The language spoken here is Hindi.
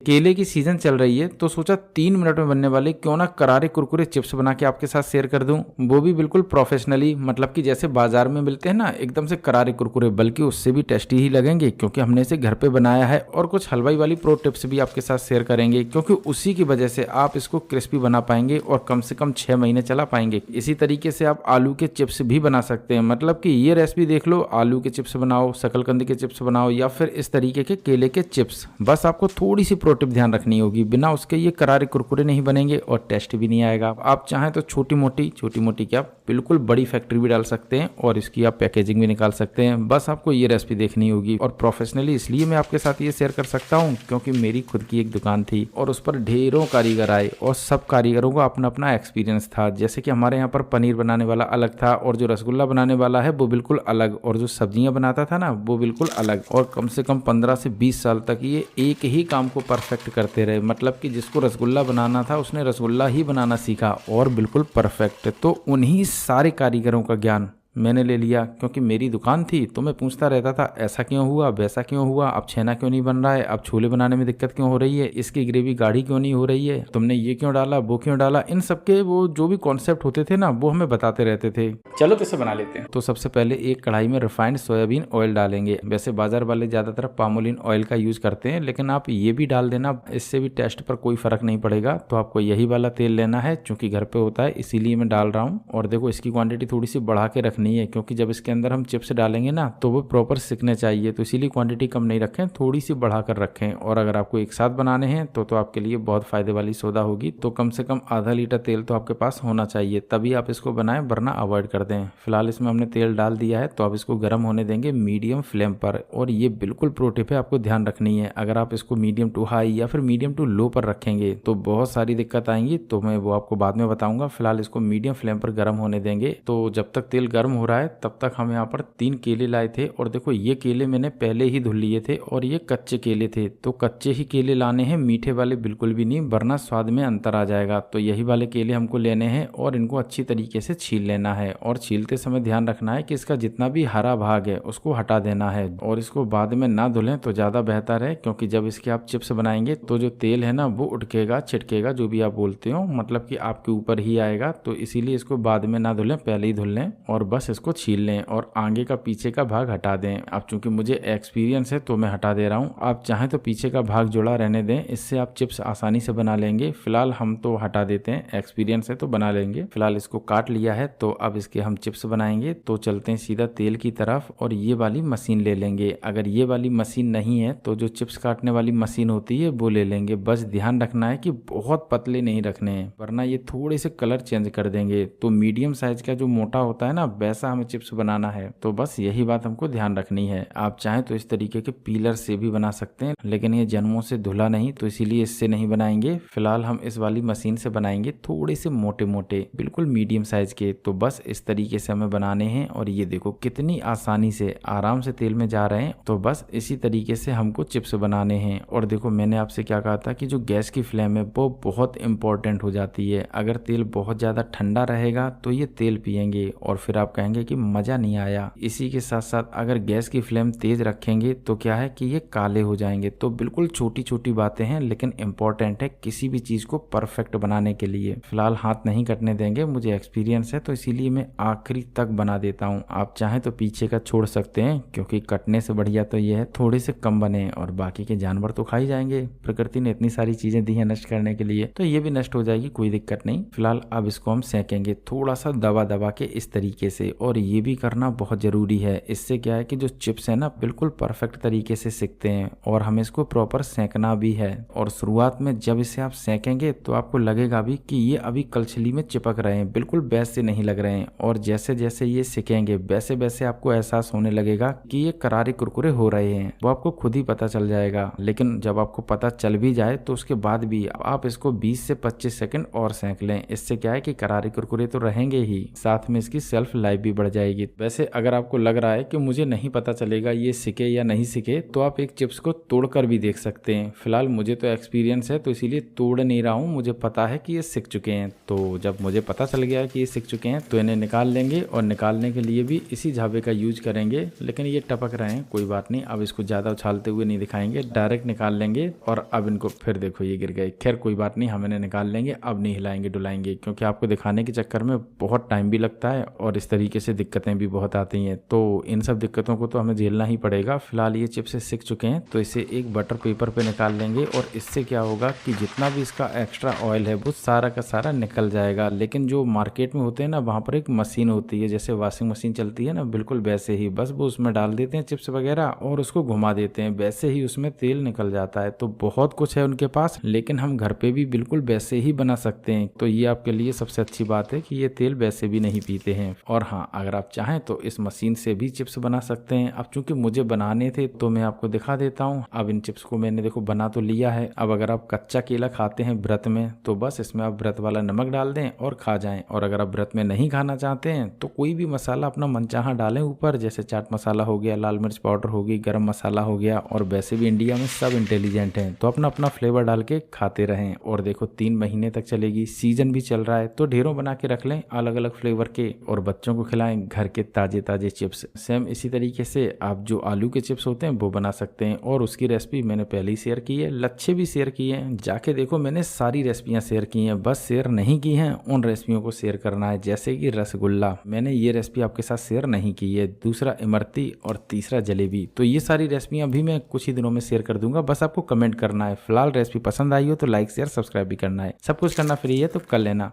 केले की सीजन चल रही है तो सोचा 3 मिनट में बनने वाले क्यों ना करारे कुरकुरे चिप्स बना के आपके साथ शेयर कर दूं, वो भी बिल्कुल प्रोफेशनली, मतलब कि जैसे बाजार में मिलते हैं ना एकदम से करारे कुरकुरे, बल्कि उससे भी टेस्टी ही लगेंगे क्योंकि हमने इसे घर पे बनाया है। और कुछ हलवाई वाली प्रो टिप्स भी आपके साथ शेयर करेंगे क्योंकि उसी की वजह से आप इसको क्रिस्पी बना पाएंगे और कम से कम 6 महीने चला पाएंगे। इसी तरीके से आप आलू के चिप्स भी बना सकते हैं, मतलब कि ये रेसिपी देख लो, आलू के चिप्स बनाओ, शकलकंद के चिप्स बनाओ या फिर इस तरीके के केले के चिप्स। बस आपको थोड़ी सी प्रो टिप ध्यान रखनी होगी, बिना उसके ये करारे कुरकुरे नहीं बनेंगे और टेस्ट भी नहीं आएगा। आप चाहें तो छोटी मोटी क्या बिल्कुल बड़ी फैक्ट्री भी डाल सकते हैं और इसकी आप पैकेजिंग भी निकाल सकते हैं। बस आपको ये रेसिपी देखनी होगी। और प्रोफेशनली इसलिए मैं आपके साथ ये शेयर कर सकता हूँ क्योंकि मेरी खुद की एक दुकान थी और उस पर ढेरों कारीगर आए और सब कारीगरों का अपना अपना एक्सपीरियंस था। जैसे कि हमारे यहाँ पर पनीर बनाने वाला अलग था और जो रसगुल्ला बनाने वाला है वो बिल्कुल अलग, और जो सब्जियां बनाता था ना वो बिल्कुल अलग। और कम से कम 15 से 20 साल तक ये एक ही काम को परफेक्ट करते रहे, मतलब कि जिसको रसगुल्ला बनाना था उसने रसगुल्ला ही बनाना सीखा और बिल्कुल परफेक्ट। तो उन्हीं सारे कारीगरों का ज्ञान मैंने ले लिया क्योंकि मेरी दुकान थी तो मैं पूछता रहता था ऐसा क्यों हुआ, वैसा क्यों हुआ, अब छेना क्यों नहीं बन रहा है, अब छोले बनाने में दिक्कत क्यों हो रही है, इसकी ग्रेवी गाढ़ी क्यों नहीं हो रही है, तुमने ये क्यों डाला, वो क्यों डाला। इन सबके वो जो भी कॉन्सेप्ट होते थे ना वो हमें बताते रहते थे। चलो तो इसे बना लेते हैं। तो सबसे पहले एक कढ़ाई में रिफाइंड सोयाबीन ऑयल डालेंगे। वैसे बाजार वाले ज्यादातर पामोलिन ऑयल का यूज करते हैं, लेकिन आप ये भी डाल देना, इससे भी टेस्ट पर कोई फर्क नहीं पड़ेगा। तो आपको यही वाला तेल लेना है, चूंकि घर पे होता है इसीलिए मैं डाल रहा हूँ। और देखो इसकी क्वांटिटी थोड़ी सी बढ़ा के रखनी है क्योंकि जब इसके अंदर हम चिप्स डालेंगे ना तो वो प्रॉपर सिकने चाहिए, तो इसीलिए क्वांटिटी कम नहीं रखें, थोड़ी सी बढ़ा कर रखें। और अगर आपको एक साथ बनाने हैं तो आपके लिए बहुत फायदे वाली सौदा होगी। तो कम से कम आधा लीटर तेल तो आपके पास होना चाहिए, तभी आप इसको बनाएं, वरना अवॉइड कर दें। फिलहाल इसमें हमने तेल डाल दिया है तो आप इसको गर्म होने देंगे मीडियम फ्लेम पर। और ये बिल्कुल प्रो टिप है, आपको ध्यान रखनी है। अगर आप इसको मीडियम टू हाई या फिर मीडियम टू लो पर रखेंगे तो बहुत सारी दिक्कत आएंगी, तो मैं वो आपको बाद में बताऊंगा। फिलहाल इसको मीडियम फ्लेम पर गर्म होने देंगे। तो जब तक तेल गर्म हो रहा है तब तक हम यहाँ पर 3 केले लाए थे और देखो ये केले मैंने पहले ही धुल लिए थे और ये कच्चे केले थे। तो कच्चे ही केले लाने हैं, मीठे वाले बिल्कुल भी नहीं, वरना स्वाद में अंतर आ जाएगा। तो यही वाले केले हमको लेने हैं और इनको अच्छी तरीके से छील लेना है। और छीलते समय ध्यान रखना है कि इसका जितना भी हरा भाग है उसको हटा देना है और इसको बाद में ना धुलें तो ज्यादा बेहतर है, क्योंकि जब इसके आप चिप्स बनाएंगे तो जो तेल है ना वो उठकेगा, छिटकेगा, जो भी आप बोलते हो, मतलब कि आपके ऊपर ही आएगा। तो इसीलिए इसको बाद में ना धुलें, पहले ही धुल लें और बस इसको छील लें और आगे का पीछे का भाग हटा दें। अब चूंकि मुझे एक्सपीरियंस है तो मैं हटा दे रहा हूँ, आप चाहें तो पीछे का भाग जुड़ा रहने दें, इससे आप चिप्स आसानी से बना लेंगे। फिलहाल हम तो हटा देते हैं, एक्सपीरियंस है तो बना लेंगे। फिलहाल इसको काट लिया है तो अब इसके हम चिप्स बनाएंगे। तो चलते हैं सीधा तेल की तरफ और ये वाली मशीन ले लेंगे। अगर ये वाली मशीन नहीं है तो जो चिप्स काटने वाली मशीन होती है वो ले लेंगे। बस ध्यान रखना है कि बहुत पतले नहीं रखने हैं, वरना ये थोड़े से कलर चेंज कर देंगे। तो मीडियम साइज का जो मोटा होता है ना वैसा हमें चिप्स बनाना है, तो बस यही बात हमको ध्यान रखनी है। आप चाहें तो इस तरीके के पीलर से भी बना सकते हैं, लेकिन ये जन्मों से धुला नहीं तो इसीलिए इससे नहीं बनाएंगे। फिलहाल हम इस वाली मशीन से बनाएंगे, थोड़े से मोटे मोटे, बिल्कुल मीडियम साइज के। तो बस इस तरीके से हमें बनाने हैं और ये देखो कितनी आसानी से आराम से तेल में जा रहे हैं। तो बस इसी तरीके से हमको चिप्स बनाने हैं। और देखो मैंने आपसे क्या कहा था कि जो गैस की फ्लेम है वो बहुत इंपॉर्टेंट हो जाती है। अगर तेल बहुत ज्यादा ठंडा रहेगा तो ये तेल पियेंगे और फिर आप कहेंगे कि मजा नहीं आया। इसी के साथ साथ अगर गैस की फ्लेम तेज रखेंगे तो क्या है कि ये काले हो जाएंगे। तो बिल्कुल छोटी छोटी बातें हैं लेकिन इंपॉर्टेंट है किसी भी चीज को परफेक्ट बनाने के लिए। फिलहाल हाथ नहीं कटने देंगे, मुझे एक्सपीरियंस है तो इसीलिए मैं आखिरी तक बना देता हूँ। आप चाहें तो पीछे का छोड़ सकते हैं, क्योंकि कटने से बढ़िया तो ये है थोड़े से कम बने और बाकी के जानवर तो खा ही जाएंगे। प्रकृति ने इतनी सारी चीजें दी है नष्ट करने के लिए, तो ये भी नष्ट हो जाएगी, कोई दिक्कत नहीं। फिलहाल अब इसको हम सेकेंगे थोड़ा सा दबा दबा के इस तरीके से, और ये भी करना बहुत जरूरी है। इससे क्या है कि जो चिप्स है ना बिल्कुल परफेक्ट तरीके से सिकते हैं और हमें इसको प्रॉपर सेकना भी है। और शुरुआत में जब इसे आप सेकेंगे तो आपको लगेगा भी कि ये अभी कलछली में चिपक रहे हैं, बिल्कुल वैसे नहीं लग रहे हैं। और जैसे जैसे ये सिकेंगे वैसे वैसे आपको एहसास होने लगेगा कि ये करारे कुरकुरे हो रहे हैं, वो आपको खुद ही पता चल जाएगा। लेकिन जब आपको पता चल भी जाए तो उसके बाद भी आप इसको 20 से 25 सेकंड और सेक लें। इससे क्या है कि करारे कुरकुरे तो रहेंगे ही, साथ में इसकी सेल्फ लाइफ लाइफ भी बढ़ जाएगी। वैसे अगर आपको लग रहा है कि मुझे नहीं पता चलेगा ये सिके या नहीं सिके, तो आप एक चिप्स को तोड़कर भी देख सकते हैं। फिलहाल मुझे तो एक्सपीरियंस है तो इसीलिए तोड़ नहीं रहा हूँ, मुझे पता है कि ये सिक चुके हैं। तो जब मुझे पता चल गया है कि ये सिक चुके हैं तो इन्हें निकाल लेंगे, और निकालने के लिए भी इसी झाबे का यूज करेंगे। लेकिन ये टपक रहे हैं, कोई बात नहीं, अब इसको ज़्यादा उछालते हुए नहीं दिखाएंगे, डायरेक्ट निकाल लेंगे। और अब इनको फिर देखो ये गिर गए, खैर कोई बात नहीं, हम इन्हें निकाल लेंगे। अब नहीं हिलाएंगे डुलाएंगे, क्योंकि आपको दिखाने के चक्कर में बहुत टाइम भी लगता है और इस तरीके से दिक्कतें भी बहुत आती हैं। तो इन सब दिक्कतों को तो हमें झेलना ही पड़ेगा। फिलहाल ये चिप्स सिक चुके हैं तो इसे एक बटर पेपर पे निकाल लेंगे, और इससे क्या होगा कि जितना भी इसका एक्स्ट्रा ऑयल है वो सारा का सारा निकल जाएगा। लेकिन जो मार्केट में होते हैं ना, वहाँ पर एक मशीन होती है, जैसे वॉशिंग मशीन चलती है ना, बिल्कुल वैसे ही, बस वो उसमें डाल देते हैं चिप्स वगैरह और उसको घुमा देते हैं, वैसे ही उसमें तेल निकल जाता है। तो बहुत कुछ है उनके पास, लेकिन हम घर पे भी बिल्कुल वैसे ही बना सकते हैं। तो ये आपके लिए सबसे अच्छी बात है कि ये तेल वैसे भी नहीं पीते हैं। और हाँ, अगर आप चाहें तो इस मशीन से भी चिप्स बना सकते हैं। अब चूंकि मुझे बनाने थे तो मैं आपको दिखा देता हूँ। अब इन चिप्स को मैंने देखो बना तो लिया है। अब अगर आप कच्चा केला खाते हैं व्रत में तो बस इसमें आप व्रत वाला नमक डाल दें और खा जाएं। और अगर आप व्रत में नहीं खाना चाहते हैं तो कोई भी मसाला अपना मनचाहा डालें ऊपर, जैसे चाट मसाला हो गया, लाल मिर्च पाउडर हो गई, गरम मसाला हो गया। और वैसे भी इंडिया में सब इंटेलिजेंट हैं तो अपना अपना फ्लेवर डाल के खाते रहें। और देखो 3 महीने तक चलेगी, सीजन भी चल रहा है तो ढेरों बना के रख लें अलग अलग फ्लेवर के, और बच्चों को खिलाएं घर के ताजे ताजे चिप्स। सेम इसी तरीके से आप जो आलू के चिप्स होते हैं वो बना सकते हैं, और उसकी रेसिपी मैंने पहले ही शेयर की है, लच्छे भी शेयर किए हैं, जाके देखो मैंने सारी रेसिपियां शेयर की हैं। बस शेयर नहीं की हैं उन रेसिपियों को शेयर करना है, जैसे कि रसगुल्ला, मैंने ये रेसिपी आपके साथ शेयर नहीं की है, दूसरा इमरती और तीसरा जलेबी। तो ये सारी रेसिपियां भी मैं कुछ ही दिनों में शेयर कर दूंगा, बस आपको कमेंट करना है। फिलहाल रेसिपी पसंद आई हो तो लाइक शेयर सब्सक्राइब भी करना है, सब कुछ करना फ्री है तो कर लेना।